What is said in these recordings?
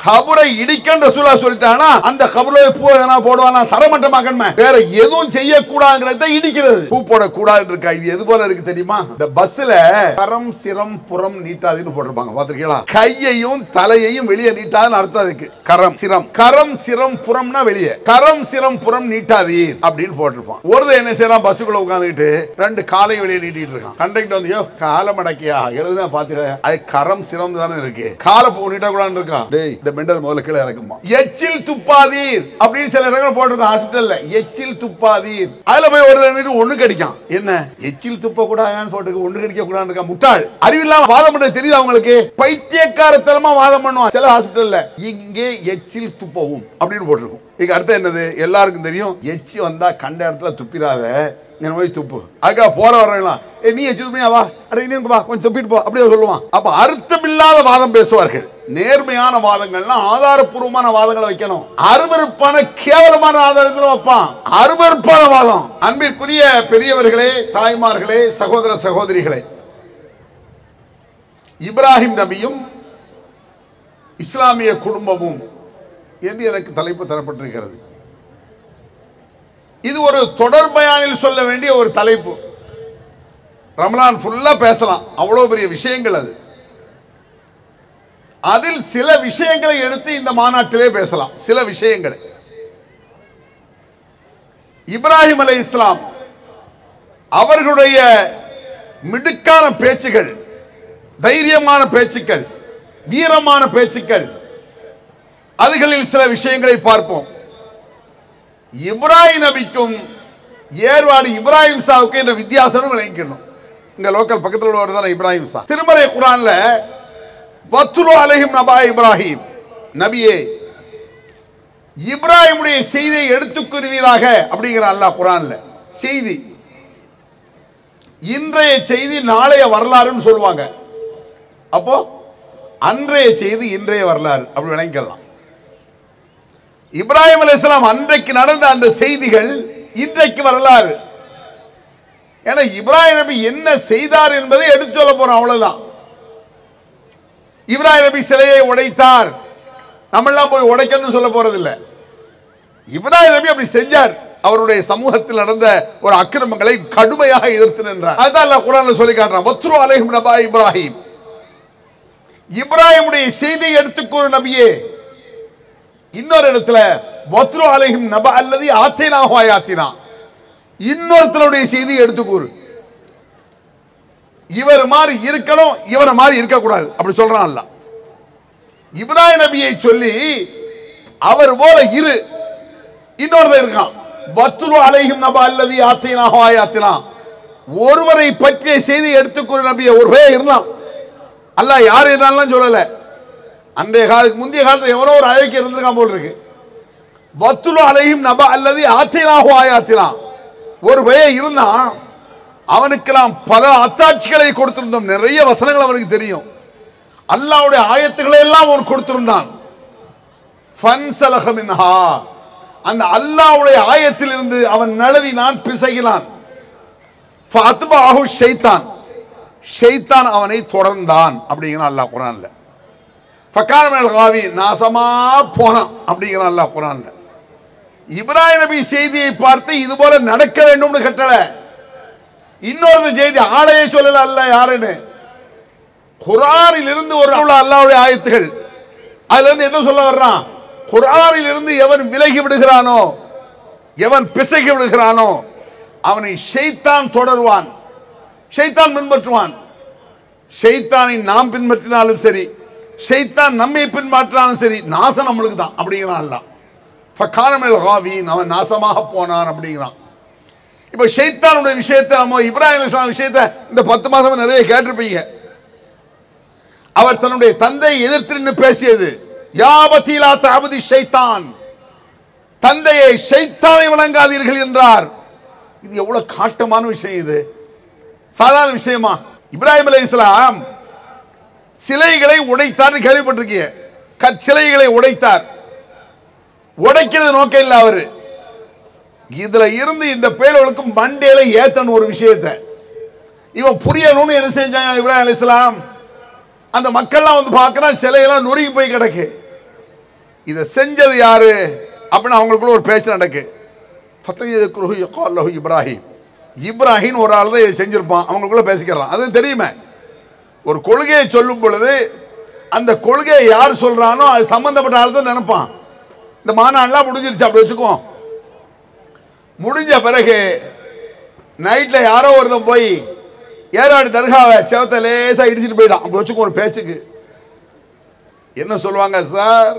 கபரை இடிக்கன்ற ரசூலா சொல்லிட்டானா அந்த கபரை பூ வேணா போடுவானா தரமட்டமாக்கணுமே, வேற எதுவும் செய்யக்கூடாதுங்கிறத இடிக்கிறது. பூ போடக்கூடாது இருக்கா, இது எது போல இருக்கு தெரியுமா? இந்த பஸ்ல கரம் சிரம் புறம் நீட்டாதுன்னு போட்டிருப்பாங்க, பாத்திருக்கீங்களா? கையையும் தலையையும் வெளியே நீட்டாதுன்னு அர்த்தம் அதுக்கு. கரம் சிரம், கரம் சிரம் புறம்னா வெளியே, கரம் சிரம் புறம் நீட்டாதீர் அப்படின்னு போட்டிருப்பான். ஒருத்தர் என்ன செய்யறான், பஸ்ஸுக்குள்ள உட்காந்துக்கிட்டு ரெண்டு காலை வெளியே நீட்டிட்டு இருக்கான். கண்டக்டர் வந்து யோ காலை மடக்கியா எழுதுனா பாத்திர, அது கரம் சிரம் தானே இருக்கு, காலை பூ நீட்ட கூடாதுன்னு இருக்கான். டேய் இந்த மெண்டல் முதல்ல கீழே இறக்குமா. எச்சில் துப்பாதீர் அப்படின்னு சில இடங்கள் போட்டிருக்கான் ஹாஸ்பிட்டல்ல, எச்சில் துப்பாதீர். அதுல போய் ஒரு ஒண்ணு கடிக்கான், என்ன எச்சில் துப்ப கூடாதுன்னு போட்டு ஒண்ணு கடிக்க கூடாது, முட்டாள் அறிவில்லாம வாதம் பண்ண தெரியுது அவங்களுக்கு, பைத்தியக்காரத்தனமா வாதம் பண்ணுவான் சில ஹாஸ்பிட்டல்ல. இங்கே எச்சில் துப்பவும் அப்படின்னு போட்டிருக்கும். இதுக்கு அர்த்தம் என்னது எல்லாருக்கும் தெரியும், எச்சி வந்தா கண்ட இடத்துல துப்பிடாத, போய் துப்பு. அதுக்காக போற வரலாம், நீ எச்சி துப்பியா வா, வா கொஞ்சம் துப்பிட்டு போ அப்படியே சொல்லுவான். அப்ப அர்த்தமில்லாத வாதம் பேசுவார்கள். நேர்மையான வாதங்கள்லாம் ஆதாரப்பூர்வமான வாதங்களை வைக்கணும். அருவருப்பான கேவலமான ஆதாரத்தில் வைப்பான் அருவருப்பான வாதம். அன்பிற்குரிய பெரியவர்களே, தாய்மார்களே, சகோதர சகோதரிகளே, இப்ராஹிம் நபியும் இஸ்லாமிய குடும்பமும் என்று எனக்கு தலைப்பு தரப்பட்டிருக்கிறது. இது ஒரு தொடர் பயானில் சொல்ல வேண்டிய ஒரு தலைப்பு. ரமலான் ஃபுல்லா பேசலாம், அவ்வளவு பெரிய விஷயங்கள் அது. அதில் சில விஷயங்களை எடுத்து இந்த மாநாட்டிலே பேசலாம். சில விஷயங்களை இப்ராஹிம் அலைஹிஸ்ஸலாம் அவர்களுடைய மிடுக்கான பேச்சுகள், தைரியமான பேச்சுக்கள், வீரமான பேச்சுக்கள், அதுகளில் சில விஷயங்களை பார்ப்போம். இப்ராஹிம் நபிக்கும் ஏர்வாடி இப்ராஹிம் சாவுக்கு என்ற வித்தியாசம் விளங்கிக்கணும். இங்க லோக்கல் பக்கத்தில் உள்ளவர் தான் இப்ராஹிம் சா. திருமறை குர்ஆன்ல வத்லு அலைஹிம் நபா இப்ராஹிம், நபியே இப்ராஹிமுடைய செய்தியை எடுத்துக்கூறுவீராக அப்படிங்கிற அல்லாஹ் குர்ஆன்ல. செய்தி இன்றைய செய்தி நாளைய வரலாறுன்னு சொல்லுவாங்க. அப்போ அன்றைய செய்தி இன்றைய வரலாறு அப்படி விளங்கிக்கலாம். இப்ராஹிம் அலைஹிஸ்ஸலாம் அன்றைக்கு நடந்த அந்த செய்திகள் இன்றைக்கு வரலாறு. ஏன்னா இப்ராஹிம் நபி என்ன செய்தார் என்பதை எடுத்து சொல்ல போறோம், அவ்வளவுதான். இப்ராஹிம் நபி சிலையை உடைத்தார், நம்மெல்லாம் போய் உடைக்கணும்னு சொல்ல போறது இல்லை. இப்ராஹிம் நபி அப்படி செஞ்சார். அவருடைய சமூகத்தில் நடந்த ஒரு அக்கிரமங்களை கடுமையாக எதிர்த்து நின்றார். அதுதான் அல்லாஹ் குர்ஆன்ல சொல்லி காட்டுறான், வத்லு அலைஹிம் நபா இப்ராஹிம். இப்ராஹிமுடைய செய்தியை எடுத்துக்கூறு நபியே. இன்னொரு இடத்துல வத்லு அலைஹிம் நபா அல்லதி ஆத்தைனாஹு ஆயாத்தினா, இன்னொருத்தருடைய செய்தியை எடுத்துக்கூறு. இவர் மாதிரி இருக்கணும், இவரை மாதிரி இருக்கக்கூடாது அப்படி சொல்றான் அல்லாஹ். இப்ராஹிம் நபியை சொல்லி அவர் போல இரு, இன்னொருத்தர் இருக்கான் வத்லு அலைஹிம் நபா அல்லதி ஆத்தைனாஹு ஆயாத்தினா, ஒருவரை பற்றிய செய்தி எடுத்துக்கூறு நபியை. ஒரு பேர் இருந்தான், அல்லாஹ் யார் இருந்தாலும் சொல்லல. அன்றைய காலத்துக்கு முந்தைய காலத்தில் எவனோ ஒரு அயோக்கியம் இருந்திருக்கான் போல் இருக்கு. வத்லு அலைஹிம் நபா அல்லதி ஆத்தைனாஹு ஆயாத்தினா, ஒரு பையன் இருந்தான், அவனுக்கு நாம் பல அத்தாட்சிகளை கொடுத்திருந்தோம், நிறைய வசனங்கள் அவனுக்கு தெரியும், அல்லாஹ்வுடைய ஆயத்துக்களை எல்லாம் அவன் கொடுத்திருந்தான். ஃபன்ஸலக மின்ஹா, அந்த அல்லாஹ்வுடைய ஆயத்தில் இருந்து அவன் நழுவினான், பிசகினான். ஃபஅத்பஅஹு ஷைத்தான், ஷைத்தான் அவனை தொடர்ந்தான் அப்படிங்கிறான் அல்லாஹ் குர்ஆன்ல. ஃபகான மினல் காவின், நாசமா போனான் அப்படிங்கிறான் அல்லாஹ் குர்ஆன்ல. இப்ராஹிம் நபி செய்தியை பார்த்து இது போல நடக்க வேண்டும்னு கட்டளை. இன்னொரு செய்தி ஆளையே சொல்லல அல்ல யாருன்னு, குர்ஆனில் இருந்து ஒரு அல்லாஹ்வுடைய ஆயத்துகள். அதுல இருந்து என்ன சொல்ல வர்றான், குர்ஆனில் இருந்து எவன் விலகி விடுகிறானோ, எவன் பிசகி விடுகிறானோ அவனை ஷைத்தான் தொடர்வான், ஷைத்தான் பின்பற்றுவான். ஷைத்தானை நாம் பின்பற்றினாலும் சரி, ஷைத்தான் நம்மை பின்பற்றினாலும் சரி, நாசம் நம்மளுக்கு தான் அப்படிங்கிறான் அல்லாஹ். ஃபகான மினல் காவின், அவன் நாசமாக போனான் அப்படிங்கிறான். இப்போ ஷைத்தானுடைய விஷயத்தை நம்ம இப்ராஹிம் அலைஹிஸ்ஸலாம் விஷயத்தை இந்த 10 மாசமா நிறைய கேட்டிருப்பீங்க. அவர் தன்னுடைய தந்தையை எதிர்த்து நின்று பேசியது, யா அபதி லா தஅபுதி ஷைத்தான், தந்தையை ஷைத்தானை வணங்காதீர்கள் என்றார். இது எவ்வளவு காட்டமான விஷயம், இது சாதாரண விஷயமா? இப்ராஹிம் அலைஹிஸ்ஸலாம் சிலைகளை உடைத்தார், கேள்விப்பட்டிருக்கீங்க. கற்சிலைகளை உடைத்தார். உடைக்கிறது நோக்கம் இல்லை அவரு, இதுல இருந்து இந்த பேர்களுக்கு மண்டையில ஏத்தணும் ஒரு விஷயத்தை. இவன் புரியணும்னு என்ன செஞ்சாங்க இப்ராஹிம் அலைஹிஸ்ஸலாம், அந்த மக்கள்லாம் வந்து பார்க்கறான், சிலையெல்லாம் நொறுங்கி போய் கிடக்கு. இதை செஞ்சது யாரு அப்படின்னு அவங்களுக்குள்ள ஒரு பேச்சு நடக்கு. இப்ராஹிம் இப்ராஹிம் ஒரு ஆள் தான் இதை செஞ்சிருப்பான், அவங்களுக்குள்ள பேசிக்கிறான். அது தெரியுமே, ஒரு கொள்கையை சொல்லும் பொழுது அந்த கொள்கையை யார் சொல்றானோ அது சம்பந்தப்பட்ட ஆள் தான் நினைப்பான். இந்த மாநாடுலாம் முடிஞ்சிருச்சு அப்படி வச்சுக்கோ. முடிஞ்ச பிறகு நைட்ல யாரோ ஒருத்தன் போய் ஏறாடி தர்காவை செவத்தை லேசா இடிச்சிட்டு போயிட்டான் அப்படி வச்சுக்கோ. ஒரு பேச்சுக்கு என்ன சொல்லுவாங்க, சார்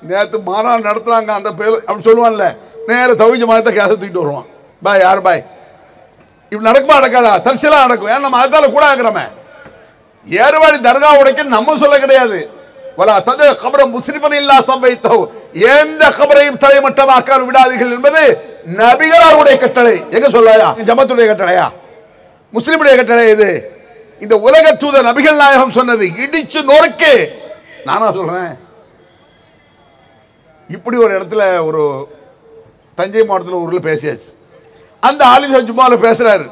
நேற்று மாநாடு நடத்துறாங்க அந்த பேர் அப்படி சொல்லுவான்ல, நேர தவிச்ச மாதிரி கேச தூக்கிட்டு வருவான். பாய் யார் பாய் இப்படி நடக்குமா நடக்காதா? தரிசலாம் நடக்கும். ஏன்னா நம்ம அதால கூட ஆகிறோமே. ஏறுவாடி தர்கா உடைக்க நம்ம சொல்ல கிடையாது. வலா தது கபர முஸ்லிமன் இல்லா சம்பைத்தோ, எந்த கபரையும் தலைமட்டமாக்க விடாதீர்கள் என்பது நபிகளாருடைய கட்டளை. எங்க சொல்லாயா? ஜமாத்துடைய கட்டளையா? முஸ்லிமுடைய கட்டளை இது. இந்த உலக தூதர் நபிகள் நாயகம் சொன்னது இடிச்சு நொறுக்கு. நானா சொல்றேன். இப்படி ஒரு இடத்துல ஒரு தஞ்சை மாவட்டத்தில் ஊர்ல பேசியாச்சு. அந்த ஆலிம் ஜும்மால பேசுறாரு,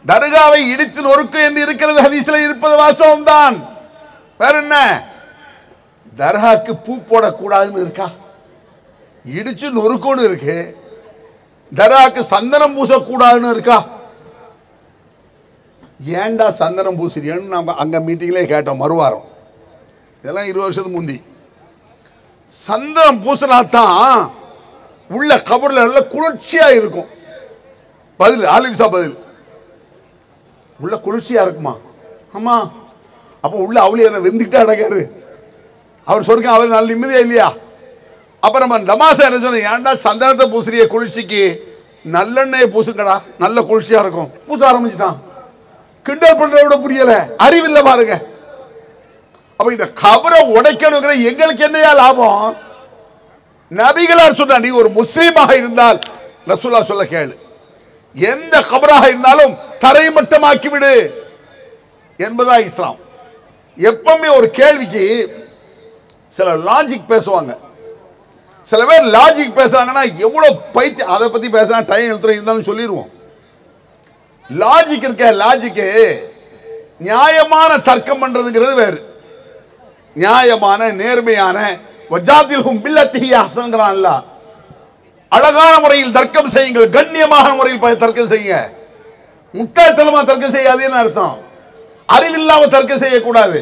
தர்காவை இடித்து நொறுக்கு என்று இருக்கிறது ஹதீஸ்ல இருப்பது வாசகம் தான். வேற என்ன? தர்காக்கு பூ போடக்கூடாதுன்னு இருக்கா? இடிச்சு நொறுக்குன்னு இருக்கு. தர்காக்கு சந்தனம் பூசக்கூடாதுன்னு இருக்கா? ஏண்டா சந்தனம் பூசுறியன்னு நம்ம அங்க மீட்டிங்லேயே கேட்டோம் மறுவாரம். இதெல்லாம் 20 வருஷத்துக்கு முந்தி. சந்தனம் பூசினா தான் உள்ள கபர்ல நல்ல குளிர்ச்சியா இருக்கும். பதில் ஆலிம்சா பதில், உள்ள குளிர்ச்சியா இருக்குமா? ஆமா. அப்போ உள்ள அவளி அதை வெந்துக்கிட்டே அடக்காரு. அவர் சொர்க்கம் அவர் நல்ல நிம்மதியா இல்லையா? அப்ப நம்ம நமாசா என்ன சொன்ன, ஏன்டா சந்தனத்தை பூசுறிய குளிர்ச்சிக்கு நல்லெண்ணெயை பூசுங்கடா நல்ல குளிர்ச்சியா இருக்கும். பூச ஆரம்பிச்சுட்டான். கிண்டல் பண்றத புரியல, அறிவில்லை பாருங்க. அப்ப இந்த கபரை உடைக்கணுங்கிற எங்களுக்கு என்னையா லாபம்? நபிகளார் சொன்னா, நீ ஒரு முஸ்லீமாக இருந்தால் ரசூலுல்லாஹ் சொல்ல கேளு, எந்த கபராக இருந்தாலும் தரைமட்டமாக்கி விடு என்பதா இஸ்லாம். எப்பவுமே ஒரு கேள்விக்கு சில லாஜிக் பேசுவாங்க. சில பேர் லாஜிக் பேசுறாங்கன்னா எவ்வளவு பைத்தியம். அதை பத்தி பேசுறா டைம் எடுத்துற இருந்தாலும் சொல்லிடுவோம். லாஜிக் இருக்க, லாஜிக்கு நியாயமான தர்க்கம் பண்றதுங்கிறது வேறு. நியாயமான நேர்மையான அழகான முறையில் தர்க்கம் செய்யுங்கள், கண்ணியமான முறையில் தர்க்கம் செய்யுங்க. முட்டாள்தனமா தர்க்கம் செய்யாதுன்னு அர்த்தம். அறிவில்லாம தர்க்கம் செய்யக்கூடாது.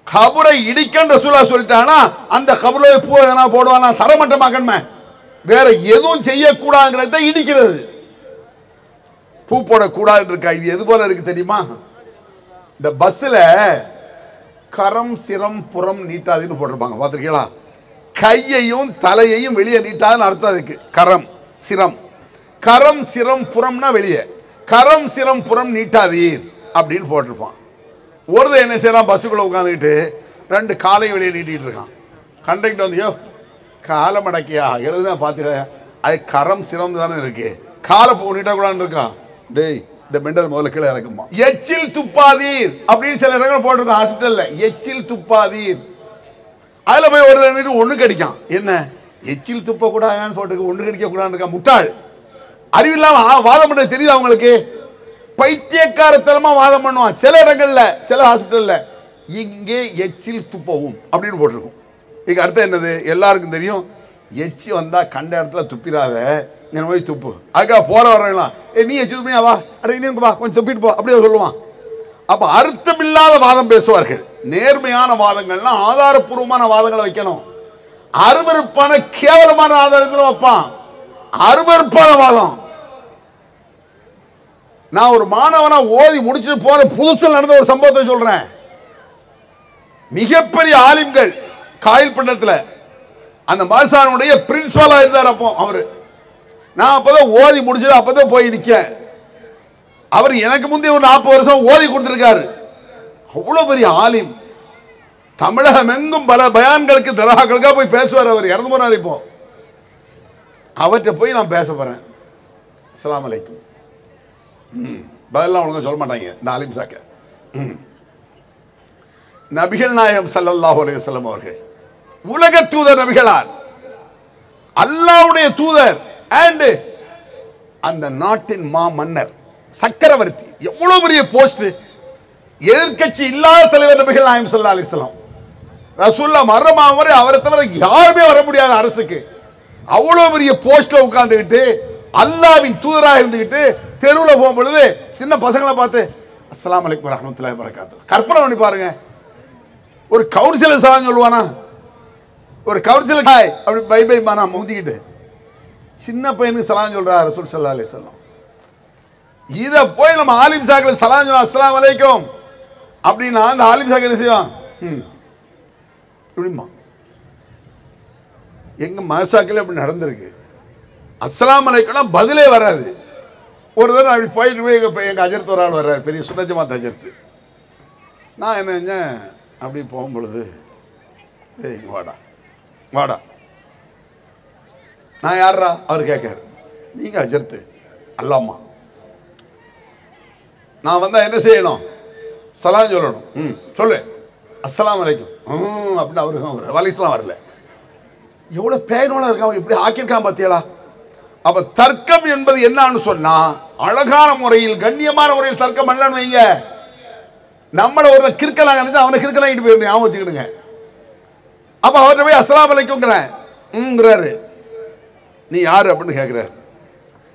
கபரை இடிக்கன்னு ரசூலுல்லாஹ் சொல்லிட்டானா அந்த கபரை பூ வேணா போடுவானா தரமட்டமாக்கணுமே, வேற எதுவும் செய்யக்கூடாதுங்கிறத இடிக்கிறது. பூ போடக்கூடாது இருக்கா? இது எது போல இருக்கு தெரியுமா? இந்த பஸ்ல கரம் சிரம் புறம் நீட்டாதுன்னு போட்டிருப்பாங்க, பார்த்துருக்கீங்களா? கையையும் தலையையும் வெளியே நீட்டாதுன்னு அர்த்தம். அதுக்கு கரம் சிரம், கரம் சிரம் புறம்னா வெளியே, கரம் சிரம் புறம் நீட்டாதீர் அப்படின்னு போட்டிருப்பான். ஒருத்தர் என்ன செய்யறான், பஸ்ஸுக்குள்ள உட்காந்துக்கிட்டு 2 காலை வெளியே நீட்டிட்டு இருக்கான். கண்டக்டர் வந்து, யோ காலை மடக்கியா எழுதுனா பார்த்துக்க, அது கரம் சிரம் தானே இருக்கு, காலை போ நீட்டக்கூடாதுன்னு இருக்கான். டேய் இந்த மெண்டல் முதல்ல கீழே இறக்குமா. எச்சில் துப்பாதீர் அப்படின்னு சில இடங்கள் போட்டிருக்கான் ஹாஸ்பிட்டல்ல, எச்சில் துப்பாதீர். அதுல போய் ஒரு ஒண்ணு கடிக்கான். என்ன எச்சில் துப்ப கூடாதுன்னு போட்டு ஒண்ணு கடிக்க கூடாதுன்னு இருக்கா? முட்டாள், அறிவில்லாம வாதம் பண்ண தெரியுது அவங்களுக்கு. பைத்தியக்காரத்தனமா வாதம் பண்ணுவான். சில இடங்கள்ல சில ஹாஸ்பிட்டல்ல இங்கே எச்சில் துப்பவும் அப்படின்னு போட்டிருக்கும். இதுக்கு அர்த்தம் என்னது? எல்லாருக்கும் தெரியும், எச்சி வந்தா கண்ட இடத்துல துப்பிடாத, இங்க போய் துப்பு. அதுக்காக போற வரலாம், நீ எச்சி துப்பியா வா, அட இன்னும் வா கொஞ்சம் துப்பிட்டு போ அப்படியே சொல்லுவான். அப்ப அர்த்தமில்லாத வாதம் பேசுவார்கள். நேர்மையான வாதங்கள்னா ஆதாரப்பூர்வமான வாதங்களை வைக்கணும். அருவருப்பான கேவலமான ஆதாரத்தில் வைப்பான். அருவருப்பான வாதம். நான் ஒரு மாணவனா ஓதி முடிச்சுட்டு போற புதுசில் நடந்த ஒரு சம்பவத்தை சொல்றேன். மிகப்பெரிய ஆலிம்கள் காயல்பட்டத்தில் அந்த மதரசாவுடைய பிரின்சிபலா இருந்தார். அப்போ அவரு, நான் அப்பதான் ஓதி முடிச்சுட்டு அப்பதான் போய் நிக்க. அவர் எனக்கு முந்தைய ஒரு 40 வருஷம் ஓதி கொடுத்திருக்காரு. அவ்வளவு பெரிய ஆலிம். தமிழகம் எங்கும் பல பயான்களுக்கு தர்காக்களுக்காக போய் பேசுவார். அவர் இறந்து போனார். இப்போ அவர்கிட்ட போய் நான் பேச போறேன். அஸ்ஸலாமு அலைக்கும். பதிலாம் ஒழுங்கா சொல்ல மாட்டாங்க இந்த ஆலிம் சாக்க. நபிகள் நாயகம் ஸல்லல்லாஹு அலைஹி வஸல்லம் அவர்கள் உலக தூதர் நபிகளார், அல்லாஹ்வுடைய தூதர், அண்ட் அந்த நாட்டின் மா மன்னர் சக்கரவர்த்தி. எவ்வளவு பெரிய போஸ்ட். எதிர்கட்சி இல்லாத தலைவர் நபிகள் நாயகம் ஸல்லல்லாஹு அலைஹி வஸல்லம். ரசூல்லா மரணமாக வரை அவரை தவிர யாருமே வர முடியாது அரசுக்கு. அவ்வளவு பெரிய போஸ்ட்ல உட்கார்ந்துக்கிட்டு அல்லாஹ்வின் தூதராக இருந்துக்கிட்டு தெருவில் போகும் பொழுது சின்ன பசங்களை பார்த்து அஸ்ஸலாமு அலைக்கும் வரஹ்மத்துல்லாஹி வபரகாத்துஹு. கற்பனை பண்ணி பாருங்க, ஒரு கவுன்சிலர் சலாம் சொல்லுவானா? ஒரு கவுன்சிலர் அப்படி பை பை மானா முந்திக்கிட்டு சின்ன பையனுக்கு சலாம் சொல்றாரு ரசூல் ஸல்லல்லாஹு அலைஹி வஸல்லம். இத போய் நம்ம ஆலிம் சாக்கள் சலாம் சொல்ல அஸ்ஸலாமு அலைக்கும் அப்படின்னா அந்த ஆலிம் சாக்கள் என்ன செய்வான்? இப்படிமா எங்க மசாக்கில் அப்படி நடந்திருக்கு. அஸ்ஸலாமு அலைக்கும்னா பதிலே வராது. ஒரு தடவை அப்படி போயிட்டு போய் எங்கள் அஜர்த்து ஒரு ஆள் வர்றாரு, பெரிய சுனஜமாத் அஜர்த்து. நான் என்ன செஞ்சேன், அப்படி போகும் பொழுது ஏய் வாடா வாடா, நான் யாரா அவர் கேட்காரு. நீங்கள் அஜர்த்து அல்லாமா, நான் வந்தால் என்ன செய்யணும்? சலாம் சொல்லணும். சொல்லு அஸ்ஸலாமு அலைக்கும் அப்படின்னு அவருக்கு வலிஸ்லாம் வரல. எவ்வளோ பேரோட இருக்கான், எப்படி ஆக்கியிருக்கான் பார்த்தியலா? அப்ப தர்க்கம் என்பது என்னன்னு சொன்னா அழகான முறையில் கண்ணியமான முறையில் தர்க்கம் பண்ணலான்னு வைங்க. நம்மள ஒரு கிறுக்கலாங்க நினைச்சா அவனை கிறுக்கலாங்கிட்டு போயிருந்தேன், ஞாபகம் வச்சுக்கிடுங்க. அப்ப அவர்கிட்ட போய் அஸ்ஸலாமு அலைக்கும்ங்கிறாரு. நீ யாரு அப்படின்னு கேட்கிறாரு.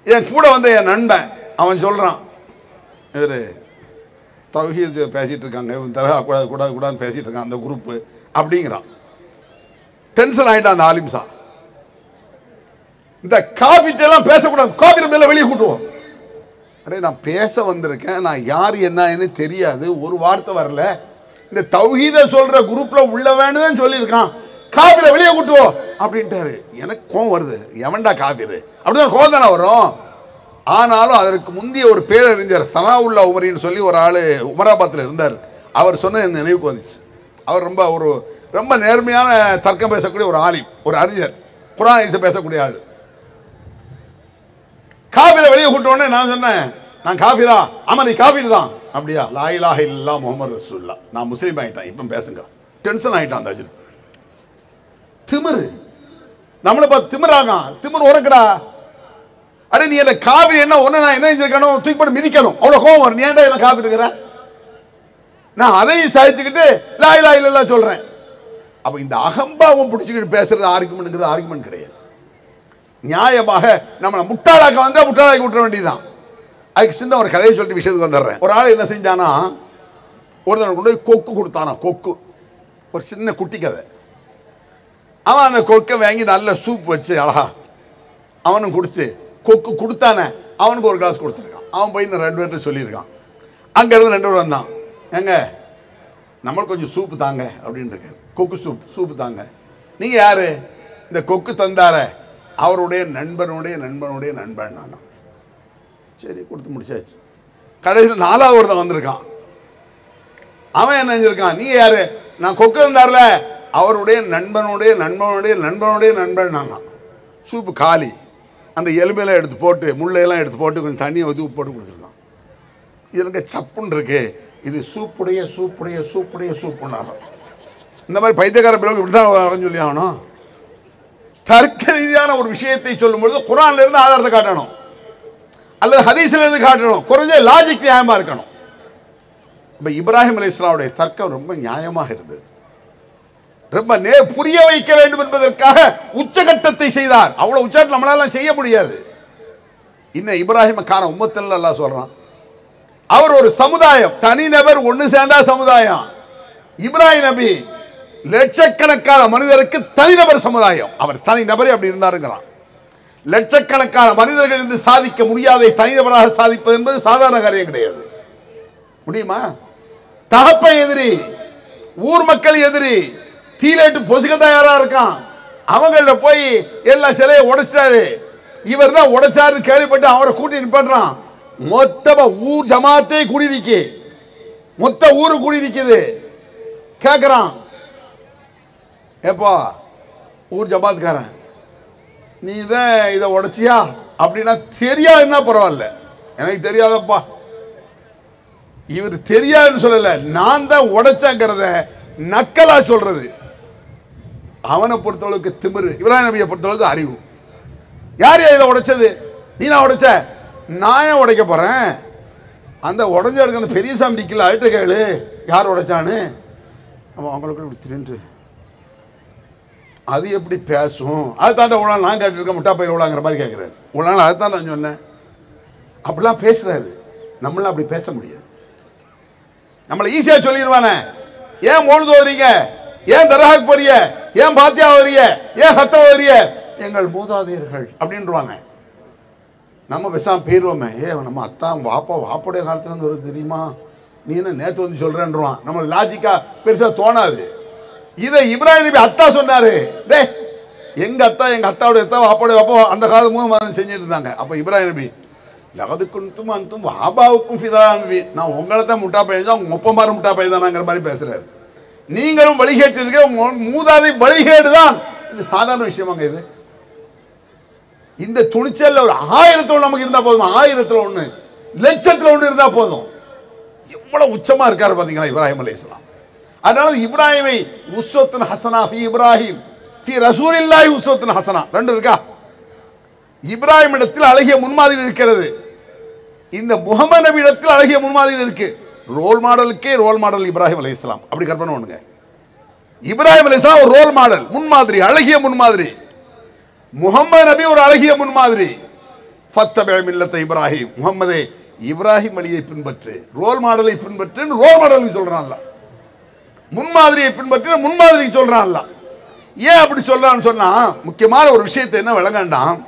என் கூட வந்த என் நண்பன் அவன் சொல்றான், இவரு தௌஹீத் பேசிட்டு இருக்காங்க, தர்கா கூடாது கூடாது கூடாதுன்னு பேசிட்டு இருக்கான் அந்த குரூப்பு அப்படிங்கிறான். டென்ஷன் ஆயிட்டான் அந்த ஆலிம்சா. இந்த காஃபிட்டெல்லாம் பேசக்கூடாது, காஃபி மேல வெளியே கூட்டுவோம். அடே நான் பேச வந்திருக்கேன், நான் யார் என்னன்னு தெரியாது, ஒரு வார்த்தை வரல, இந்த தௌஹீத சொல்ற குரூப்ல உள்ள வேணும்னு சொல்லியிருக்கான், காஃபில வெளியே கூட்டுவோம் அப்படின்ட்டாரு. எனக்கு கோவம் வருது, எவன்டா காஃபிரு அப்படிதான் கோவம் தானே வரும். ஆனாலும் அதற்கு முந்தைய ஒரு பேரறிஞர் சனாவுல்லா உமரின்னு சொல்லி ஒரு ஆள் உமராபாத்தில் இருந்தார். அவர் சொன்ன என் நினைவுக்கு வந்துச்சு. அவர் ரொம்ப நேர்மையான தர்க்கம் பேசக்கூடிய ஒரு ஆலிம், ஒரு அறிஞர், குர்ஆன் பேசக்கூடிய ஆள். காஃபிரை வெளியே கூட்டோடனே நான் சொன்னேன், நான் காஃபிரா? ஆமா நீ காஃபிர் தான். அப்படியா? லா இலாஹ இல்லல்லாஹ் முஹம்மது ரசூலுல்லாஹ், நான் முஸ்லீம் ஆகிட்டேன், இப்போ பேசுங்க. டென்ஷன் ஆகிட்டான் அந்த அஜித். திமிரு, நம்மளை பார்த்து திமிராகான், திமிர் உறக்குறா. அடே நீ என்ன காஃபிர் என்ன ஒன்று நான் என்ன செஞ்சிருக்கணும், தூக்கி போட்டு மிதிக்கணும், அவ்வளோ கோவம் வரும். நீ ஏன்டா என்ன காஃபிர் இருக்கிற? நான் அதையும் சாதிச்சுக்கிட்டு லா இலாஹ இல்லல்லாஹ் சொல்றேன். அப்போ இந்த அகம்பாவம் பிடிச்சிக்கிட்டு பேசுறது ஆர்குமெண்ட் கிடையாது. நியாயமாக நம்மளை முட்டாளாக்க வந்தால் முட்டாளாக்கி விட்டுற வேண்டியதுதான். அதுக்கு சின்ன ஒரு கதையை சொல்லிட்டு விஷயத்துக்கு வந்துடுறேன். ஒரு ஆள் என்ன செஞ்சானா, ஒருத்தனை கொண்டு போய் கொக்கு கொடுத்தானா. கொக்கு ஒரு சின்ன குட்டி கதை. அவன் அந்த கொக்கை வாங்கி நல்ல சூப் வச்சு அழகா அவனும் குடிச்சு, கொக்கு கொடுத்தானே அவனுக்கு ஒரு கிளாஸ் கொடுத்துருக்கான். அவன் போய் இன்னும் 2 பேர்கிட்ட சொல்லியிருக்கான். அங்கேருந்து 2 பேர் வந்தான், ஏங்க நம்மளுக்கு கொஞ்சம் சூப்பு தாங்க அப்படின்னு இருக்காரு. கொக்கு சூப்பு தாங்க. நீங்கள் யார்? இந்த கொக்கு தந்தார அவருடைய நண்பனுடைய நண்பன் நான். சரி கொடுத்து முடிச்சாச்சு. கடைசியில் 4வது தான் வந்திருக்கான். அவன் என்ன செஞ்சிருக்கான், நீ யாரு? நான் கொக்கு தந்தார்ல அவருடைய நண்பனுடைய நண்பன் நான். சூப்பு காலி. அந்த எலும்பையெல்லாம் எடுத்து போட்டு முள்ளையெல்லாம் எடுத்து போட்டு கொஞ்சம் தண்ணியை ஊற்றி உப்பு போட்டு கொடுத்துருக்கான். இது எனக்கு சப்புன்னு இருக்கு, இது சூப்புடைய சூப்புன்னாரு. இந்த மாதிரி பைத்தியக்கார பிறகு இப்படி தான் வரன்னு சொல்லி ஆகணும். தர்க்க ரீதியான ஒரு விஷயத்தை சொல்லும் பொழுது குர்ஆன்ல இருந்து ஆதாரத்தை காட்டணும், அல்லது ஹதீஸ்ல இருந்து காட்டணும், குறைஞ்ச லாஜிக் நியாயமா இருக்கணும். இப்போ இப்ராஹிம் அலைஹிஸ்ஸலாமுடைய தர்க்கம் ரொம்ப நியாயமாக இருந்தது. ரொம்ப புரிய வைக்க வேண்டும் என்பதற்காக உச்சகட்டத்தை செய்தார். அவ்வளவு உச்சகட்டம் நம்மளால செய்ய முடியாது. இன்னும் இப்ராஹிமுக்கான உம்மத்தில் அல்லாஹ் சொல்றான், அவர் ஒரு சமுதாயம், தனிநபர் ஒன்று சேர்ந்தா சமுதாயம். இப்ராஹிம் நபி லட்சக்கணக்கான மனிதருக்கு தனிநபர் சமுதாயம். அவர் தனிநபரே அப்படி இருந்தாருங்கிறான். லட்சக்கணக்கான மனிதர்கள் இருந்து சாதிக்க முடியாத தனிநபராக சாதிப்பது என்பது சாதாரண காரியம் கிடையாது. முடியுமா? தகப்ப எதிரி, ஊர் மக்கள் எதிரி, தீலேட்டு பொசுக்க தயாரா இருக்கான். அவங்கள போய் எல்லா சிலையை உடைச்சிட்டாரு, இவர் தான் உடைச்சாரு கேள்விப்பட்டு அவரை கூட்டி நிப்பாட்டுறான். மொத்தமா ஊர் ஜமாத்தே கூடி நிற்கி, மொத்த ஊரு கூடி நிற்குது. கேட்குறான், ஏப்பா ஊர் ஜமாத்துக்காரன் நீ தான் இதை உடைச்சியா அப்படின்னா, தெரியாதுன்னா பரவாயில்ல, எனக்கு தெரியாதப்பா. இவர் தெரியாதுன்னு சொல்லல, நான் தான் உடைச்சங்கிறத நக்கலா சொல்றது. அவனை பொறுத்தளவுக்கு திமிரு, இப்ராஹிம் நபியை பொறுத்தளவுக்கு அறிவு. யார் இதை உடைச்சது? நீ தான் உடைச்ச. நான் ஏன் உடைக்க போறேன்? அந்த உடஞ்ச எடுக்க அந்த பெரிய சாமி நிக்கல, ஆயிட்ட கேளு யார் உடைச்சான்னு. அவன் அவங்களுக்கு இப்படி திருன்று அது எப்படி பேசும்? அதை தாண்ட உள்ள நான் கேட்டிருக்கேன், முட்டா பயிர் உள்ளாங்கிற மாதிரி கேட்குறாரு. உள்ள நாள் அதை தான் நான் சொன்னேன். அப்படிலாம் பேசுறாரு. நம்மளாம் அப்படி பேச முடியாது. நம்மளை ஈஸியா சொல்லிடுவானே, ஏன் மோழுது வரீங்க, ஏன் தர்காக்கு போறீங்க, ஏன் பாத்தியா வரீங்க, ஏன் ஹத்த வரீங்க, எங்கள் மூதாதையர்கள் அப்படின்றாங்க. நம்ம பேசாம போயிடுவோமே, நம்ம அத்தான் வாப்போடைய காலத்துல இருந்து வருது தெரியுமா, நீ என்ன நேற்று வந்து சொல்றேன்றான். நம்ம லாஜிக்கா பெருசா தோணாது. இதை இப்ராஹிம் நபி அத்தா சொன்னாரு. டே எங்க அத்தாவுடைய அத்தா வாப்போடைய வாப்பா அந்த காலமும் செஞ்சுட்டு இருந்தாங்க. அப்ப இப்ராஹிம் நபி லகதுக்கும் அந்தும் வாபாவுக்கும் ஃபிதான்பி, நான் உங்களை தான் முட்டா பையன் தான், உங்க ஒப்பமாறு முட்டா பையன் தானாங்கிற மாதிரி பேசுறாரு. நீங்களும் வழிகேட்டு இருக்க, மூதாதை வழிகேடு தான். இது சாதாரண விஷயமாங்க. இது இந்த துணிச்சல் ஒரு 1000 நமக்கு இருந்தா போதும், 1000 1,00,000 இருந்தா போதும். எவ்வளவு உச்சமா இருக்காரு பாத்தீங்களா இப்ராஹிம் அலைஹிஸ்ஸலாம். அதனால இப்ராஹிமை உஸ்வத்துன் ஹசனா ஃபி இப்ராஹிம் ஃபி ரசூலில்லாஹி உஸ்வத்துன் ஹசனா ரெண்டு இருக்கா. இப்ராஹிம் இடத்தில் அழகிய முன்மாதிரி இருக்கிறது, இந்த முகமது நபி இடத்தில் அழகிய முன்மாதிரி இருக்கு. ரோல் மாடலுக்கே ரோல் மாடல் இப்ராஹிம் அலைஹிஸ்ஸலாம். அப்படி கற்பனை பண்ணுங்க. இப்ராஹிம் அலைஹிஸ்ஸலாம் ஒரு ரோல் மாடல், முன்மாதிரி, அழகிய முன்மாதிரி. முகமது நபி ஒரு அழகிய முன்மாதிரி. ஃபத்தபி மில்லத்த இப்ராஹிம், முகமதே இப்ராஹிம் வழியை பின்பற்று, ரோல் மாடலை பின்பற்று. ரோல் மாடலுக்கு சொல்றான், முன்மாதிரியை பின்பற்று, முன்மாதிரிக்கு சொல்றான். ஏன் அப்படி சொல்றான்னு சொன்னா, முக்கியமான ஒரு விஷயத்தை என்ன விளங்கண்டாம்.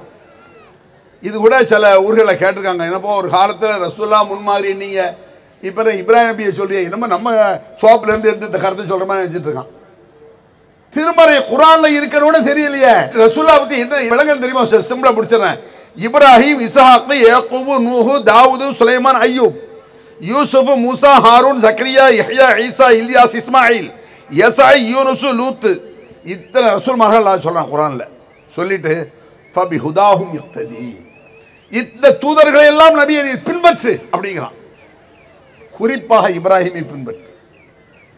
இது கூட சில ஊர்களை கேட்டிருக்காங்க, என்னப்போ ஒரு காலத்தில் ரசூல்லா முன்மாதிரி நீங்க இப்ப இப்ராஹிம் நபியை சொல்றீங்க, என்னமோ நம்ம ஷாப்ல இருந்து எடுத்து இந்த கருத்தை சொல்ற மாதிரி நினைச்சிட்டு இருக்கான். திருமறை குர்ஆன்ல இருக்கிறோட தெரியலையே ரசூல்லா பத்தி என்ன விளங்கன்னு தெரியுமா? சிம்பிளா முடிச்சிடறேன். இப்ராஹிம், இஸ்ஹாக், யாக்கூப், நூஹ், தாவூத், சுலைமான், அய்யூப், யூசுப், மூசா, ஹாரூன், ஜக்கரியா, யஹ்யா, ஈசா, இல்யாஸ், இஸ்மாயில், யசாய், யூனுஸ், லூத், இத்தனை ரசூல்மார்கள் அல்லாஹ் சொல்றான் குர்ஆன்ல. சொல்லிட்டு ஃபபி ஹுதாஹும் யுக்ததி, இந்த தூதர்களை எல்லாம் நபியை பின்பற்று அப்படிங்கிறான். குறிப்பாக இப்ராஹிமை பின்பற்று.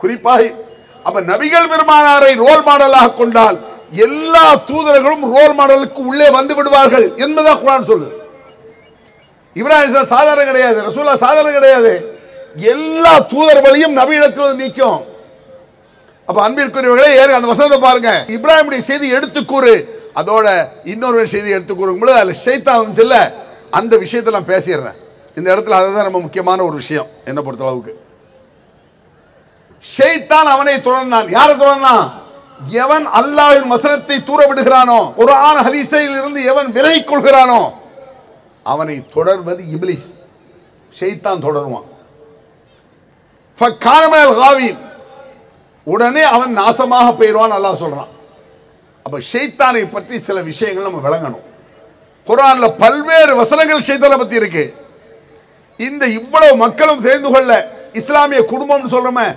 குறிப்பாக அப்ப நபிகள் பெருமானாரை ரோல் மாடலாக கொண்டால் எல்லா தூதர்களும் ரோல் மாடலுக்கு உள்ளே வந்து விடுவார்கள் என்பதாக குர்ஆன் சொல்லுது. இப்ராஹிம் சாதாரண கிடையாது, ரசூலா சாதாரண கிடையாது. எல்லா தூதர்களையும் நபியிடத்தில் நீக்கும். அப்ப அன்பிற்குரியவர்களே, அந்த வசனத்தை பாருங்க. இப்ராஹிமுடைய செய்தி எடுத்து கூறு, அதோட இன்னொரு செய்தி எடுத்து கூறும்போது அதுல ஷைத்தான் செல்ல அந்த விஷயத்தை நான் பேசிடுறேன். இந்த இடத்துல அதுதான் நம்ம முக்கியமான ஒரு விஷயம் என்ன பொறுத்த அளவுக்கு. ஷைத்தான் அவனை தொடர்ந்தான். யாரை தொடர்ந்தான்? எவன் அல்லாஹ்வின் வசனத்தை தூர விடுகிறானோ, குர்ஆன் ஹதீஸில் இருந்து எவன் விலகிக் கொள்கிறானோ அவனை தொடர்வது இப்லீஸ், ஷைத்தான் தொடருவான். ஃபகானமல் காவின், உடனே அவன் நாசமாக போயிடுவான் அல்லாஹ் சொல்றான். அப்ப ஷைத்தானை பற்றி சில விஷயங்கள் நம்ம விளங்கணும். குர்ஆன்ல பல்வேறு வசனங்கள் ஷைத்தானை பத்தி இருக்கு. இந்த இவ்வளவு மக்களும் தெரிந்து கொள்ள இஸ்லாமிய குடும்பம் சொல்றோமே,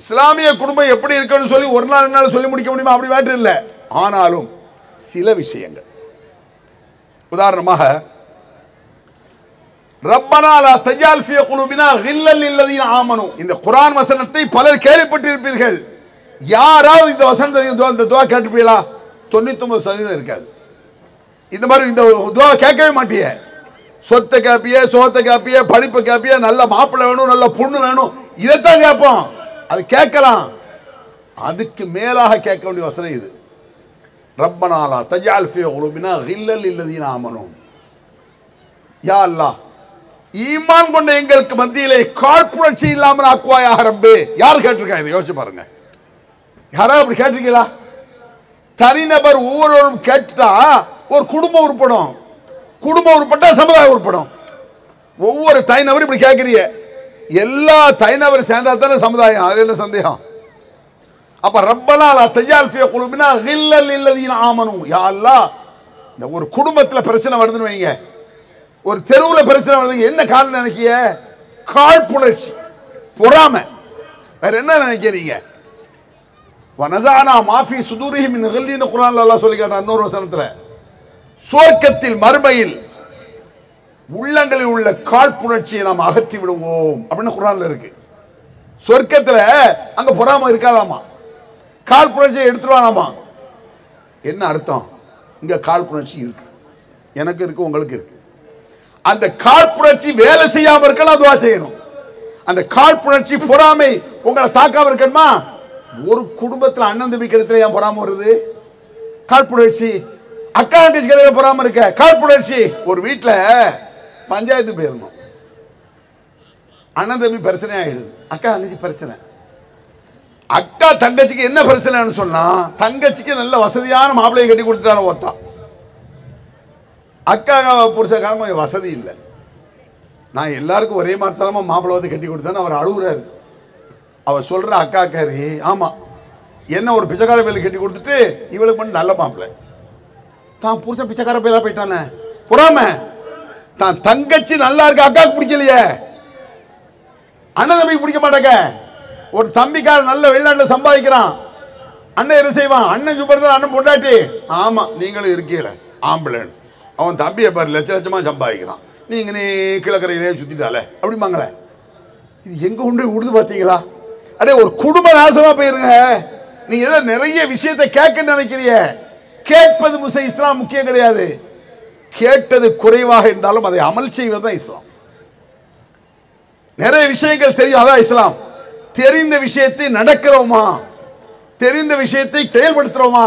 இஸ்லாமிய குடும்பம் எப்படி இருக்குன்னு சொல்லி ஒரு நாள் 2 நாள் சொல்லி முடிக்க முடியுமா? அப்படி வேற்று இல்லை. ஆனாலும் சில விஷயங்கள், உதாரணமாக ரப்பனா லா தஜால் ஃபீ குலூபினா கில்லல் லில்லதீன ஆமனு, இந்த குர்ஆன் வசனத்தை பலர் கேள்விப்பட்டிருப்பீர்கள். யாராவது இந்த வசனத்தை இந்த துஆ கேட்டிருப்பீங்களா? 99% இருக்காது. இந்த மாதிரி இந்த துஆ கேட்கவே மாட்டியே. சொத்தை கேப்பிய, சோத்தை கேப்பிய, படிப்பு கேப்பிய, நல்ல மாப்பிள்ளை வேணும், நல்ல பொண்ணு வேணும், இதைத்தான் கேட்போம். அது கேட்கலாம். அதுக்கு மேலாக கேட்க வேண்டிய வசனம் இது. ரப்பனா லா தஜால் ஃபீ குலூபினா கில்லல் லில்லதீன ஆமனு, யா அல்லாஹ் ஈமான் கொண்ட எங்களுக்கு மத்தியிலே காழ்ப்புணர்ச்சி இல்லாமல் ஆக்குவாயாக ரப்பே. யார் கேட்டிருக்கா? இதை யோசிச்சு பாருங்க. யாராவது அப்படி கேட்டிருக்கீங்களா? தனிநபர் ஒவ்வொருவரும் கேட்டா ஒரு குடும்பம் உருப்படும், குடும்பம் உருப்பட்டா சமுதாயம் உருப்படும். ஒவ்வொரு தனிநபர் இப்படி கேட்கறீங்க, எல்லா தனிநபர் சேர்ந்தா தானே சமுதாயம். அது என்ன சந்தேகம்? அப்ப ரப்பனா லா தஜால் ஃபீ குலூபினா கில்லல் லில்லதீன ஆமனு, யா அல்லாஹ் இந்த ஒரு குடும்பத்துல பிரச்சனை வருதுன்னு வைங்க, ஒரு தெருவில் பிரச்சனை வருது, என்ன காரணம் நினைக்கிய? காழ்ப்புணர்ச்சி, பொறாமை, வேற என்ன நினைக்கிறீங்க? வனஸஅனா மா ஃபீ சுதூரிஹிம் மின் கில்லின், குர்ஆன்ல அல்லாஹ் சொல்லி காட்டுறான் இன்னொரு வசனத்துல. சுவர்க்கத்தில் மறுமையில் உள்ளங்களில் உள்ள காழ்ப்புணர்ச்சியை நாம் அகற்றி விடுவோம் அப்படின்னு குர்ஆன்ல இருக்கு. சொர்க்கத்துல அங்க பொறாமை இருக்காதாமா, காழ்ப்புணர்ச்சியை எடுத்துருவானாமா. என்ன அர்த்தம்? இங்க காழ்ப்புணர்ச்சி இருக்கு, எனக்கு இருக்கு, உங்களுக்கு இருக்கு. அந்த காழ்ப்புணர்ச்சி வேலை செய்யாம இருக்கலாம், துஆ செய்யணும். அந்த காழ்ப்புணர்ச்சி பொறாமை உங்களை தாக்காம இருக்கணுமா? ஒரு குடும்பத்தில் அண்ணன் தம்பி கிடத்துல ஏன் பொறாம வருது? காழ்ப்புணர்ச்சி. அக்கா தங்கச்சி கடையில் போறாம இருக்க காழ்ப்புணர்ச்சி. ஒரு வீட்டில் பஞ்சாயத்து போயிருந்தோம். அண்ணன் தம்பி பிரச்சனை ஆயிடுது. அக்கா தங்கச்சி பிரச்சனை. அக்கா தங்கச்சிக்கு என்ன பிரச்சனைன்னு சொன்னா, தங்கச்சிக்கு நல்ல வசதியான மாப்பிள்ளையை கட்டி கொடுத்துட்டான ஒத்தா. அக்கா புருஷக்காரங்க கொஞ்சம் வசதி இல்லை. நான் எல்லாருக்கும் ஒரே மாதிரி தரமா மாப்பிள்ளை வந்து கட்டி கொடுத்தேன்னு அவர் அழுகுறாரு. அவர் சொல்ற அக்காக்காரி, ஆமா என்ன ஒரு பிச்சைக்கார பையில கட்டி கொடுத்துட்டு இவளுக்கு மட்டும் நல்ல மாப்பிள்ளை. தான் புருஷன் பிச்சைக்கார பையலா போயிட்டானே பொறாம. தான் தங்கச்சி நல்லா இருக்கு, அக்காவுக்கு பிடிக்கலையே. அண்ணன் தம்பிக்கு பிடிக்க மாட்டாங்க. ஒரு தம்பிக்கார நல்ல வெளிநாட்டில் சம்பாதிக்கிறான், அண்ணன் என்ன செய்வான்? அண்ணன் சூப்பர், அண்ணன் பொண்டாட்டி. ஆமா நீங்களும் இருக்கீல ஆம்பளைன்னு. அவன் தம்பியை பாரு லட்ச லட்சமா சம்பாதிக்கிறான், நீங்க நீ கிழக்கரையிலே சுத்திட்டால அப்படிம்பாங்களே. இது எங்க கொண்டு விடுது பார்த்தீங்களா? அடே ஒரு குடும்ப நாசமா போயிருங்க. நீங்க ஏதோ நிறைய விஷயத்தை கேட்க நினைக்கிறீங்க. கேட்பது இஸ்லாம் முக்கியம் கிடையாது. கேட்டது குறைவாக இருந்தாலும் அதை அமல் செய்வது தான் இஸ்லாம். நிறைய விஷயங்கள் தெரியும், அதான் இஸ்லாம். தெரிந்த விஷயத்தை நடக்கிறோமா, தெரிந்த விஷயத்தை செயல்படுத்துறோமா?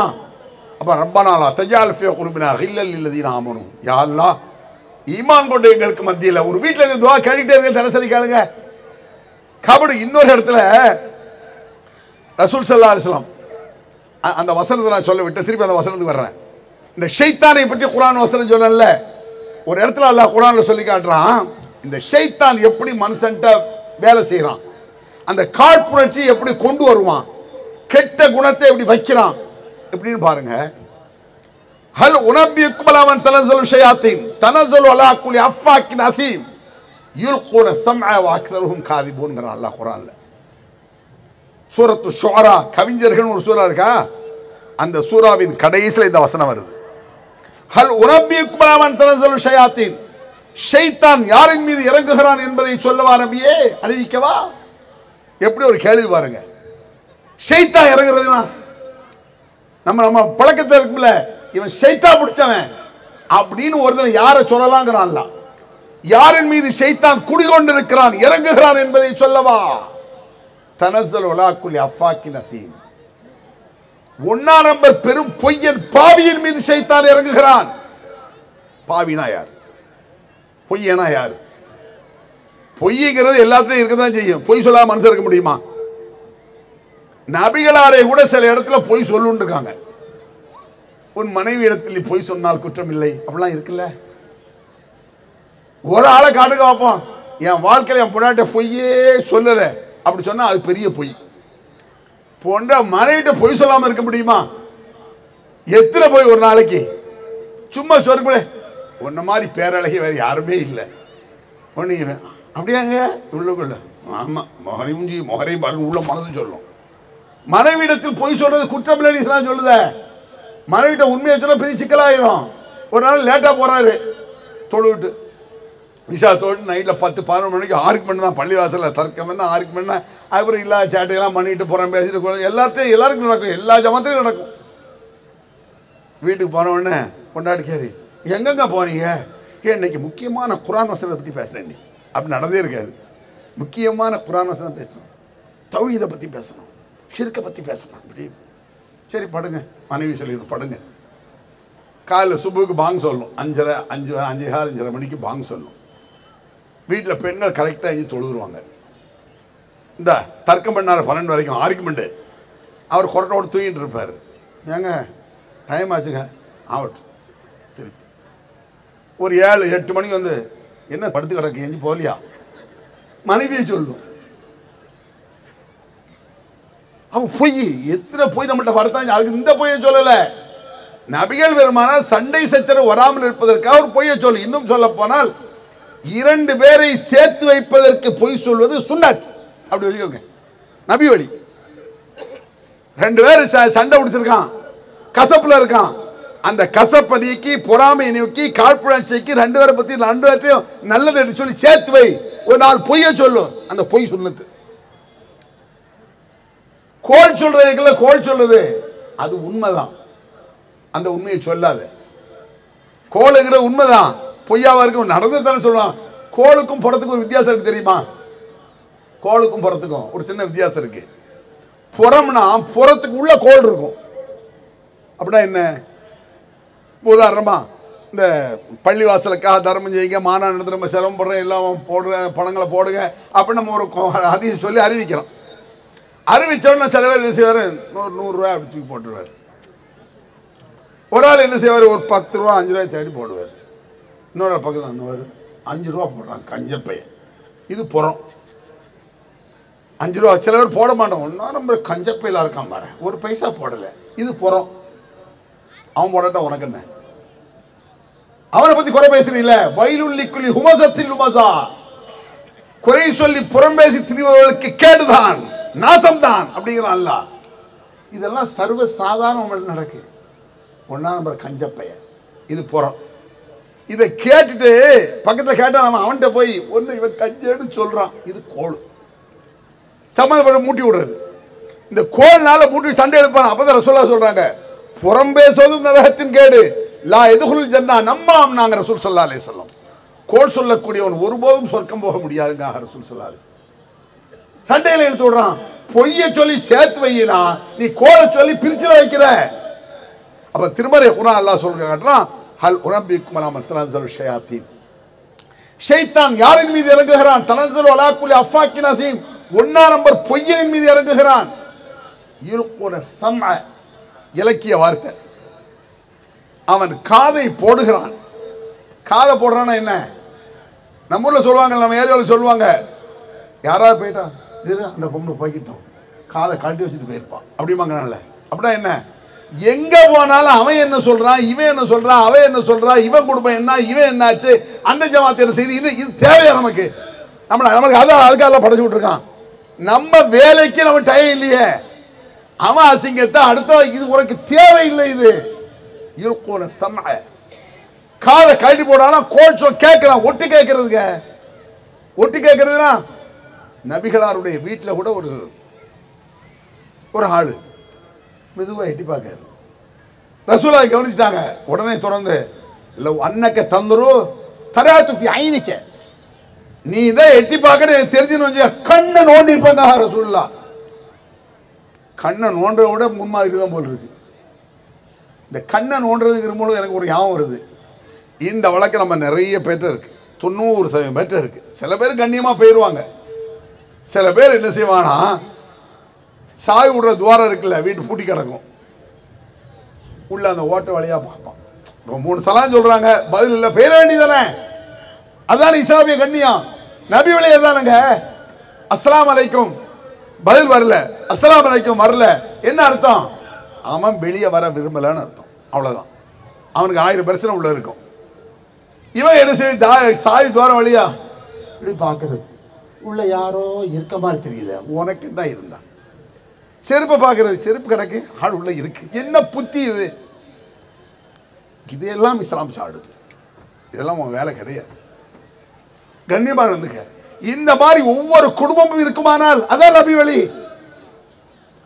அப்ப ரப்பனா லா தஜால் ஃபீ குலூபினா கில்லல் லில்லதீன ஆமனூ. யா அல்லாஹ், ஈமான் கொண்ட எங்களுக்கு மத்தியில் ஒரு வீட்டில் இருந்து துஆ கேட்டுட்டே இருக்க, தினசரி கேளுங்க. கபடு இன்னொரு இடத்துல ரசூல் ஸல்லல்லாஹு அலைஹி வஸல்லம் அந்த வசனத்தை நான் சொல்ல விட்டு திருப்பி அந்த வசனத்துக்கு வர்றேன். இந்த ஷைத்தானை பற்றி குர்ஆன் வசனம் சொன்னல, ஒரு இடத்துல அல்லாஹ் குர்ஆன்ல சொல்லி காட்டுறான், இந்த ஷைத்தான் எப்படி மனுஷன்ட்ட வேலை செய்யறான், அந்த காழ்ப்புணர்ச்சி எப்படி கொண்டு வருவான், கெட்ட குணத்தை எப்படி வைக்கிறான் எப்படின்னு பாருங்க. ஹல் உனபியுக்கும் அலாமன் தனஸலு ஷயாத்தீன் தனஸலு அலா குல்லி அஃபாக்கின் அஸீம் யுல்குன ஸம்அ வ அக்ஸருஹும் காதிபூன்ங்கற அல்லாஹ் குர்ஆன்ல. சூரத்து ஷுஆரா, கவிஞர்கள் ஒரு சூரா இருக்கா, அந்த சூராவின் கடைசியில் இந்த வசனம் வருது. ஹல் உனபியுக்கும் அலாமன் தனஸலு ஷயாத்தீன், ஷைத்தான் யாரின் மீது இறங்குகிறான் என்பதை சொல்லவா நபியே, அறிவிக்கவா? எப்படி ஒரு கேள்வி பாருங்க. ஷைத்தான் இறங்குறதுனா நம்ம நம்ம பழக்கத்தில் இருக்குல்ல, இவன் ஷைத்தான் பிடிச்சவன் அப்படின்னு ஒருத்தர் யாரை சொல்லலாங்கிறான்? யாரின் மீது ஷைத்தான் குடிகொண்டிருக்கிறான் இறங்குகிறான் என்பதை சொல்லவா? தனஸல் அலா குல்லி அஃபாக்கின் அஸீம், ஒன்னா நம்பர் பெரும் பொய்யன் பாவியின் மீது ஷைத்தான் இறங்குகிறான். பாவினா யார்? பொய்யனா யார்? பொய்ங்கிறது எல்லாத்துலயும் இருக்கதான் செய்யும். பொய் சொல்லாம மனுஷன் இருக்க முடியுமா? நபிகளாரை கூட சில இடத்துல பொய் சொல்லுன்னு இருக்காங்க. உன் மனைவி இடத்தில் பொய் சொன்னால் குற்றம் இல்லை அப்படிலாம் இருக்குல்ல. ஒரு ஆளை காட்டுக்க வைப்போம், என் வாழ்க்கையில் என் பொண்டாட்ட பொய்யே சொல்லல அப்படி சொன்னா அது பெரிய பொய். பொண்ட மனைவிட்ட பொய் சொல்லாம இருக்க முடியுமா? எத்தனை பொய் ஒரு நாளைக்கு? சும்மா சொல்ல, உன்ன மாதிரி பேரழகி வேற யாருமே இல்லை ஒன்னு அப்படியாங்க உள்ளுக்குள்ள. ஆமா மொஹரையும் பாருங்க, உள்ள மனது சொல்லும். மனைவிடத்தில் பொய் சொல்றது குற்றம் இல்லை இஸ்லாம் சொல்லுத. மனைவிட்ட உண்மையை சொல்ல பெரிய சிக்கலாயிரும். ஒரு நாள் லேட்டா போறாரு தொழுவிட்டு, நிஷா தொழில் நைட்டில் 10-11 மணிக்கு ஆர்குமெண்ட் தான் பள்ளிவாசலில் தர்க்கம் என்ன ஆர்குமெண்ட்னா அப்புறம் இல்லாத சேட்டையெல்லாம் பண்ணிட்டு போகிறேன் பேசிட்டு எல்லாருக்கும் நடக்கும், எல்லா ஜமாத்திலையும் நடக்கும். வீட்டுக்கு போனவுடனே கொண்டாடி கேரி எங்கெங்க போனீங்க? இன்னைக்கு முக்கியமான குர்ஆன் வசனத்தை பற்றி பேசுகிறேன் நீ அப்படி நடந்தே இருக்காது. முக்கியமான குர்ஆன் வசனம் பேசணும், தௌஹீதை பற்றி பேசணும், ஷிர்க்கை பற்றி பேசணும். அப்படி சரி படுங்க, மனைவி சொல்லிடணும் படுங்க. காலையில் சுபுக்கு பாங் சொல்லணும், 5:30 மணிக்கு பாங் சொல்லணும். வீட்டில் பெண்கள் கரெக்டாக எஞ்சி தொழுதுருவாங்க. இந்த தர்க்கம் பண்ணார் 12 வரைக்கும் ஆர்குமெண்ட்டு. அவர் கொரட்டோடு தூங்கிட்டு இருப்பார். ஏங்க டைம் ஆச்சுங்க ஆகட்டும். திருப்பி ஒரு 7-8 மணிக்கு வந்து என்ன படுத்து கிடக்கு எஞ்சி போகலையா மனைவியை சொல்லும். அவன் பொய் எத்தனை பொய் நம்மகிட்ட வரத்தான். அதுக்கு இந்த பொய்யை சொல்லலை. நபிகள் பெருமானால் சண்டை சச்சரவு வராமல் இருப்பதற்காக ஒரு பொய்யை சொல்லு. இன்னும் சொல்ல போனால் 2 பேரை சேர்த்து வைப்பதற்கு பொய் சொல்வது சுன்னத். அப்படி வச்சுக்கோங்க, நபி வழி. 2 பேர் சண்டை பிடிச்சிருக்கான், கசப்புல இருக்கான், அந்த கசப்பை நீக்கி பொறாமை நீக்கி காழ்ப்புணர்ச்சிக்கு 2 பேரை பத்தி 2 பேர்த்தையும் நல்லது சொல்லி சேர்த்து வை. ஒரு நாள் பொய்யை சொல்லு, அந்த பொய் சுன்னத்து. கோல் சொல்றதுக்குள்ள கோல் சொல்றது அது உண்மைதான், அந்த உண்மையை சொல்லாது. கோளுங்கிற உண்மைதான், பொய்யாவா இருக்கும், நடந்து தானே சொல்லலாம். கோளுக்கும் புறத்துக்கும் ஒரு வித்தியாசம் இருக்கு தெரியுமா? கோளுக்கும் புறத்துக்கும் ஒரு சின்ன வித்தியாசம் இருக்கு. புறம்னா புறத்துக்கு உள்ள கோல் இருக்கும், அப்படின்னா என்ன? உதாரணமா இந்த பள்ளிவாசலுக்காக தர்மம் செய்யுங்க, மாநாடு நடத்துகிற நம்ம சிரமப்படுறோம், எல்லாம் போடுற பணங்களை போடுங்க அப்படின்னு நம்ம ஒரு அதிகம் சொல்லி அறிவிக்கிறோம். அறிவிச்சோன்னா சில பேர் என்ன செய்வார், 100 ரூபா அப்படி தூக்கி போட்டுருவார். ஒரு ஆள் என்ன செய்வார், ஒரு 10 ரூபா 5 ரூபாய் தேடி போடுவார். இன்னொரு பக்கத்தில் அண்ணுவார், 5 ரூபா போடுறான் கஞ்சப்பையன், இது புறம். 5 ரூபா சில பேர் போட மாட்டோம், ஒன்றா நம்ம கஞ்சப்பையில் இருக்கான் பாரு, ஒரு பைசா போடலை, இது புறம். அவன் போடட்டா உனக்கு என்ன? அவனை பத்தி குறை பேசுறீங்கள, வயலுள்ளிக்குள்ளி ஹுமசத்தில் உமசா, குறை சொல்லி புறம் பேசி திரிவர்களுக்கு கேடுதான், நாசம்தான் அப்படிங்கிறான் அல்லாஹ். இதெல்லாம் சர்வ சாதாரண நடக்கு. ஒன்னா நம்பர் கஞ்சப்பைய, இது புறம். இதை கேட்டுட்டு பக்கத்தில் கேட்டா நம்ம அவன்கிட்ட போய் ஒன்று இவன் கஞ்சேன்னு சொல்றான், இது கோல். சம்மந்தப்பட்ட மூட்டி விடுறது. இந்த கோல்னால மூட்டி சண்டை எடுப்பான். அப்பதான் ரசூலுல்லாஹ் சொல்றாங்க, புறம் பேசுவதும் நரகத்தின் கேடு, லா எதுகுல் ஜன்னா நம்மாம் நாங்க ரசூல் ஸல்லல்லாஹு அலைஹி வஸல்லம். கோல் சொல்லக்கூடியவன் ஒருபோதும் சொர்க்கம் போக முடியாதுங்க ரசூல் ஸல்லல்லாஹு அலைஹி வஸல்லம். சண்டையில் எடுத்து விடுறான். பொய்ய சொல்லி சேர்த்து வையினா நீ கோலை சொல்லி பிரிச்சுல வைக்கிற. அப்ப திருமறை குர்ஆன் அல்லாஹ் சொல்றான், ஹல் உனபிக்கும் அலா மத்தனஸல் ஷயாத்தீன், ஷைத்தான் யாரின் மீது இறங்குகிறான், தனஸல் அலா குல்லி அஃபாக்கின் அதீம், 1 நம்பர் பொய்யனின் மீது இறங்குகிறான். யுல்குன ஸம்அ, இலக்கிய வார்த்தை, அவன் காதை போடுகிறான். காதை போடுறான்னா என்ன? நம்ம ஊரில் சொல்லுவாங்க, நம்ம ஏரியாவில் சொல்லுவாங்க, யாராவது போயிட்டா அந்த பொம்பளை போய்கிட்டோம், காதை கழட்டி வச்சுட்டு போயிருப்பான் அப்படிமாங்கனால. அப்படின்னா என்ன? எங்க போனாலும் அவன் என்ன சொல்றான், இவன் என்ன சொல்றான், அவன் என்ன சொல்றான், இவன் குடும்பம் என்ன, இவன் என்னாச்சு, அந்த ஜமாத் என்ன செய்து, இது தேவையா நமக்கு? நம்மளுக்கு அதான் அதுக்காக படைச்சு விட்டுருக்கான். நம்ம வேலைக்கு நம்ம டைம் இல்லையே, அவன் அசிங்கத்தை அடுத்த இது உனக்கு தேவையில்லை. இது யுல்குன ஸம்அ, காதை கழட்டி போடானா கோல் சொல் கேட்கிறான். ஒட்டு கேட்கறதுங்க, ஒட்டு கேட்கறதுனா நபிகளாருடைய வீட்டில் கூட ஒரு ஆளு மெதுவாக எட்டி பார்க்காரு. ரசூலுல்லாஹ் கவனிச்சிட்டாங்க. உடனே தொடர்ந்து லவ் அன்னக்க தந்துரு தராத்து ஃபி ஐனிக்க, நீ இதை எட்டி பார்க்க தெரிஞ்சுன்னு வச்சு கண்ணை நோண்டி இருப்பாங்க ரசூலுல்லாஹ். கண்ணை நோன்றதை விட முன்மாதிரி தான் போல் இருக்கு. இந்த கண்ணை நோன்றதுங்கிற மூலம் எனக்கு ஒரு ஞாபகம் வருது. இந்த வழக்கு நம்ம நிறைய பேர்ட்ட இருக்கு, 90% பேர்ட்ட இருக்கு. சில பேர் கண்ணியமாக போயிடுவாங்க, சில பேர் என்ன செய்வானா, சாய் விடுற துவாரம் இருக்குல்ல, வீட்டு பூட்டி கிடக்கும், உள்ள அந்த ஓட்ட வழியாக பார்ப்பான். 3 சலாம் சொல்றாங்க, பதில் இல்லை, பெயர வேண்டியதானே? அதுதானே இஸ்லாமிய கண்ணியம். நபி வழியே தானுங்க. அஸ்ஸலாமு அலைக்கும் பதில் வரல, அஸ்ஸலாமு அலைக்கும் வரல, என்ன அர்த்தம்? அவன் வெளியே வர விரும்பலன்னு அர்த்தம், அவ்வளோதான். அவனுக்கு 1000 பிரச்சனை உள்ள இருக்கும். இவன் என்ன செய்ய, சாய் துவாரம் வழியா இப்படி பார்க்கறது, உள்ள யாரோ இருக்க மாதிரி தெரியல, உனக்கு தான் இருந்தா. செருப்பை பார்க்கறது, செருப்பு கிடக்கு, ஆள் உள்ள இருக்கு, என்ன புத்தி இது? இதெல்லாம் இஸ்லாம் சாடுது. இதெல்லாம் உன் வேலை கிடையாது. கண்ணியமா இருந்துக்க. இந்த மாதிரி ஒவ்வொரு குடும்பமும் இருக்குமானால் அதான் நபி வழி,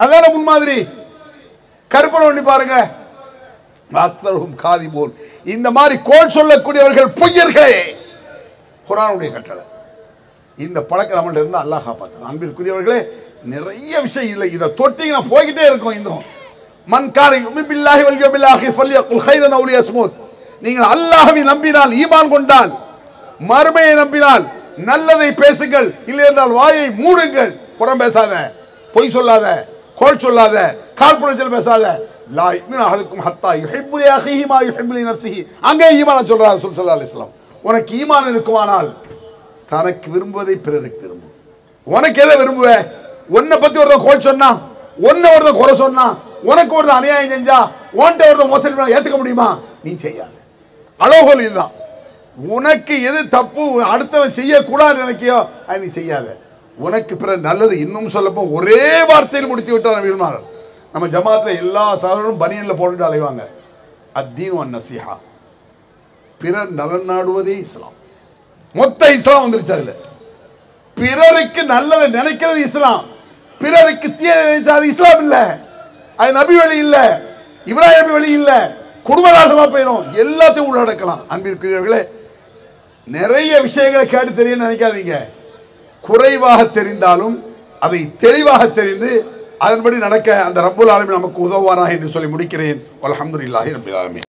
அதான முன்மாதிரி. கற்பனை பண்ணி பாருங்க, அக்தருஹும் காதிபூன், இந்த மாதிரி கோல் சொல்லக்கூடியவர்கள் பொய்யர்களே. குர்ஆனுடைய கட்டளை. இந்த பழக்கம் நம்மள்ட்ட இருந்தால் அல்லாஹ் காப்பாற்று. அன்பிற்குரியவர்களே, நிறைய விஷயம் இல்லை, இதை தொட்டிங்கன்னா போய்கிட்டே இருக்கும். இந்த மன் கான யுமினு பில்லாஹி வல் யௌமில் ஆகிர் ஃபல்யகுல் கைரன் அவ் லியஸ்முத், நீங்கள் அல்லாஹ்வை நம்பினால், ஈமான் கொண்டால், மறுமையை நம்பினால் நல்லதை பேசுங்கள், இல்லை என்றால் வாயை மூடுங்கள். புறம் பேசாத, பொய் சொல்லாத, கோல் சொல்லாத, காழ்ப்புணர்ச்சியில் பேசாத. லா யுமினு அஹதுக்கும் ஹத்தா யுஹிப்பு லி அஹீஹி மா யுஹிப்பு லி நஃப்ஸிஹி, அங்கே ஈமான் சொல்றார் ரசூல் ஸல்லல்லாஹு அலைஹி வஸல்லம். உனக்கு ஈமான் இருக்குமானால் தனக்கு விரும்புவதை பிறருக்கு விரும்பு. உனக்கு எதை விரும்புவ? உன்னை பத்தி ஒருத்தன் கோல் சொன்னா, உன்னை ஒருத்தன் குறை சொன்னா, உனக்கு ஒருத்தன் அநியாயம் செஞ்சா, உன்கிட்ட ஒருத்தன் மோசடி பண்ணா ஏத்துக்க முடியுமா? நீ செய்யாத. அளவுகோல் இதுதான். உனக்கு எது தப்பு அடுத்தவன் செய்யக்கூடாது நினைக்கியோ அது நீ செய்யாத. உனக்கு பிற நல்லது. இன்னும் சொல்லப்போ ஒரே வார்த்தையில் முடித்து விட்டார் நபிகள். நம்ம ஜமாத்தில் எல்லா சகோதரரும் பனியனில் போட்டுட்டு அலைவாங்க. அத்தீன் வன் நசீஹா, பிறர் நலன் நாடுவதே இஸ்லாம். மொத்த இஸ்லாம் வந்துருச்சு. அதுல பிறருக்கு நல்லதை நினைக்கிறது இஸ்லாம், பிறருக்கு தீய நினைச்சா அது இஸ்லாம் இல்ல, அது நபி வழி இல்ல, இப்ராஹிம் வழி இல்ல, குடும்பநாசமா போயிடும். எல்லாத்தையும் உள்ளடக்கலாம். அன்பிற்குரியவர்களே, நிறைய விஷயங்களை கேட்டு தெரியும் நினைக்காதீங்க. குறைவாக தெரிந்தாலும் அதை தெளிவாக தெரிந்து அதன்படி நடக்க அந்த ரப்புல் ஆலமீன் நமக்கு உதவுவானாக என்று சொல்லி முடிக்கிறேன். அல்ஹம்துலில்லாஹி ரப்பில் ஆலமீன்.